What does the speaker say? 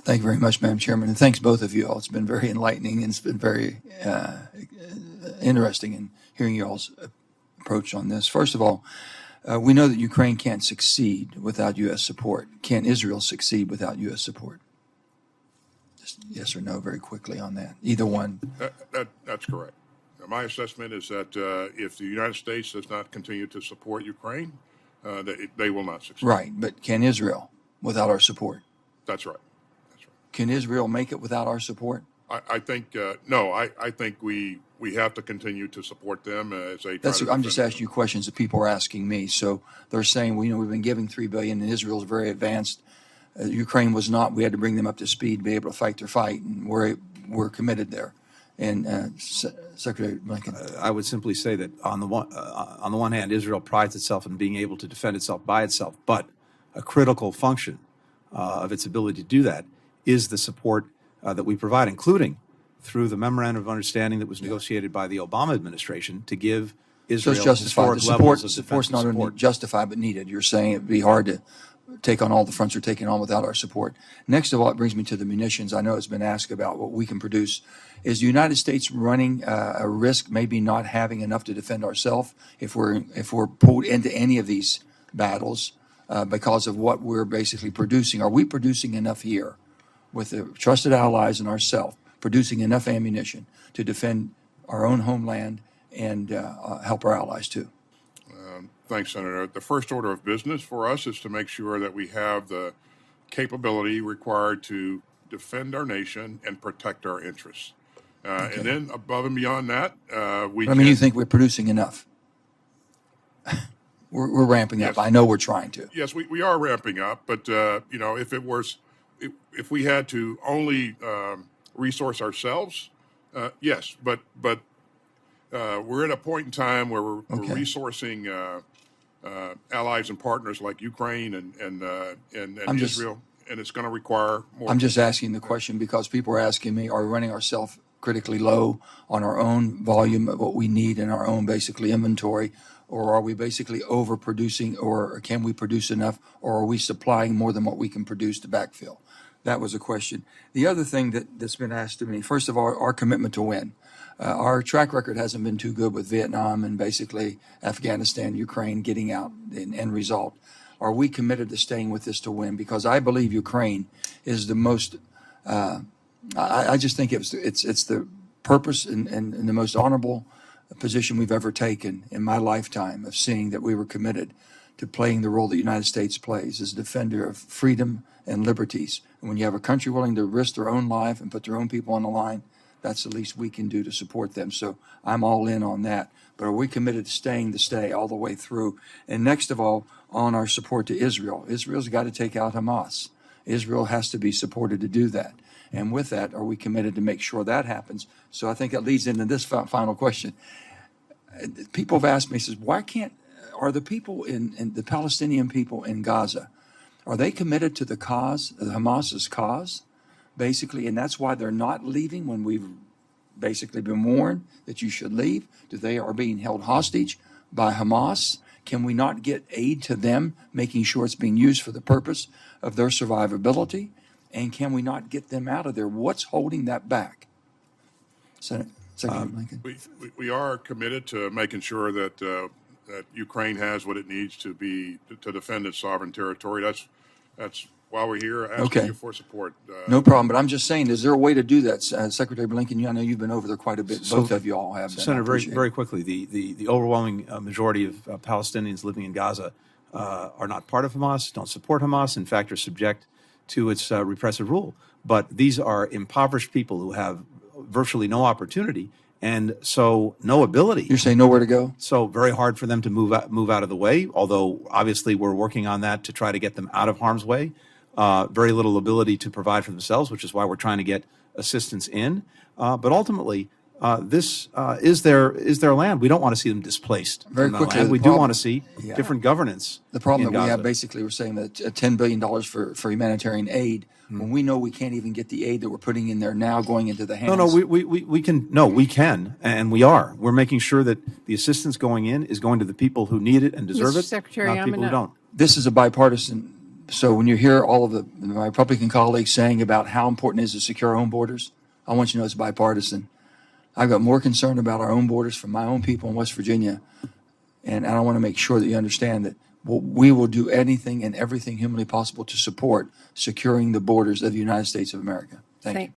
Thank you very much, Madam Chairman, and thanks both of you all. It's been very enlightening, and it's been very interesting in hearing you all's approach on this. First of all, we know that Ukraine can't succeed without U.S. support. Can Israel succeed without U.S. support? Just yes or no very quickly on that. Either one. That's correct. My assessment is that if the United States does not continue to support Ukraine, they will not succeed. Right, but can Israel without our support? That's right. Can Israel make it without our support? I think no. I think we have to continue to support them as they. I'm just asking you questions that people are asking me. So they're saying, well, we've been giving $3 billion, and Israel's very advanced. Ukraine was not. We had to bring them up to speed to be able to fight their fight, and we're committed there. And Secretary Blinken, I would simply say that on the one hand, Israel prides itself in being able to defend itself by itself, but a critical function of its ability to do that is the support that we provide, including through the memorandum of understanding that was negotiated by the Obama administration to give Israel historic levels of support's not support. only justified but needed. You're saying it'd be hard to take on all the fronts we're taking on without our support. Next of all, it brings me to the munitions. I know it's been asked about what we can produce. Is the United States running a risk maybe not having enough to defend ourselves if we're pulled into any of these battles because of what we're basically producing? Are we producing enough here with the trusted allies and ourselves, producing enough ammunition to defend our own homeland and help our allies too? Thanks, Senator. The first order of business for us is to make sure that we have the capability required to defend our nation and protect our interests. Okay. And then above and beyond that, you think we're producing enough? we're ramping up. Yes. I know we're trying to. Yes, we are ramping up. But, if we had to only resource ourselves, yes. But we're at a point in time where we're resourcing allies and partners like Ukraine and Israel, and it's going to require more. I'm just asking the question because people are asking me, are we running ourselves critically low on our own volume of what we need in our own basically inventory, or are we basically overproducing, or can we produce enough, or are we supplying more than what we can produce to backfill? That was a question. The other thing that's been asked to me, first of all, our commitment to win. Our track record hasn't been too good with Vietnam and basically Afghanistan, Ukraine getting out in end result. Are we committed to staying with this to win? Because I believe Ukraine is the most, I just think it's the purpose and the most honorable position we've ever taken in my lifetime of seeing that we were committed to playing the role the United States plays as a defender of freedom and liberties. And when you have a country willing to risk their own life and put their own people on the line, that's the least we can do to support them. So I'm all in on that. But are we committed to stay all the way through? And next of all, on our support to Israel. Israel's got to take out Hamas. Israel has to be supported to do that. And with that, are we committed to make sure that happens? So I think that leads into this final question. People have asked me, says, are the people in the Palestinian people in Gaza, are they committed to the cause, the Hamas's cause? Basically, and that's why they're not leaving when we've basically been warned that you should leave, that they are being held hostage by Hamas. Can we not get aid to them, making sure it's being used for the purpose of their survivability? And can we not get them out of there? What's holding that back? Secretary Blinken. We are committed to making sure that that Ukraine has what it needs to defend its sovereign territory. That's why we're here asking you for support. No problem, but I'm just saying, is there a way to do that? Secretary Blinken, I know you've been over there quite a bit. Both of you all have. Senator, very quickly, the overwhelming majority of Palestinians living in Gaza are not part of Hamas, don't support Hamas, in fact, are subject to its repressive rule. But these are impoverished people who have virtually no opportunity and so no ability. You're saying nowhere to go? So very hard for them to move out of the way, although obviously we're working on that to try to get them out of harm's way. Very little ability to provide for themselves, which is why we're trying to get assistance in. But ultimately, this is their land. We don't want to see them displaced. Very quickly, we do want to see different governance. The problem that we have, basically, we're saying that $10 billion for humanitarian aid, when we know we can't even get the aid that we're putting in there now going into the hands. We can. No, we can, and we are. We're making sure that the assistance going in is going to the people who need it and deserve Mr. it, Secretary, not people who don't. This is a bipartisan So when you hear all of my Republican colleagues saying about how important it is to secure our own borders, I want you to know it's bipartisan. I've got more concern about our own borders from my own people in West Virginia, and I want to make sure that you understand that we will do anything and everything humanly possible to support securing the borders of the United States of America. Thank you.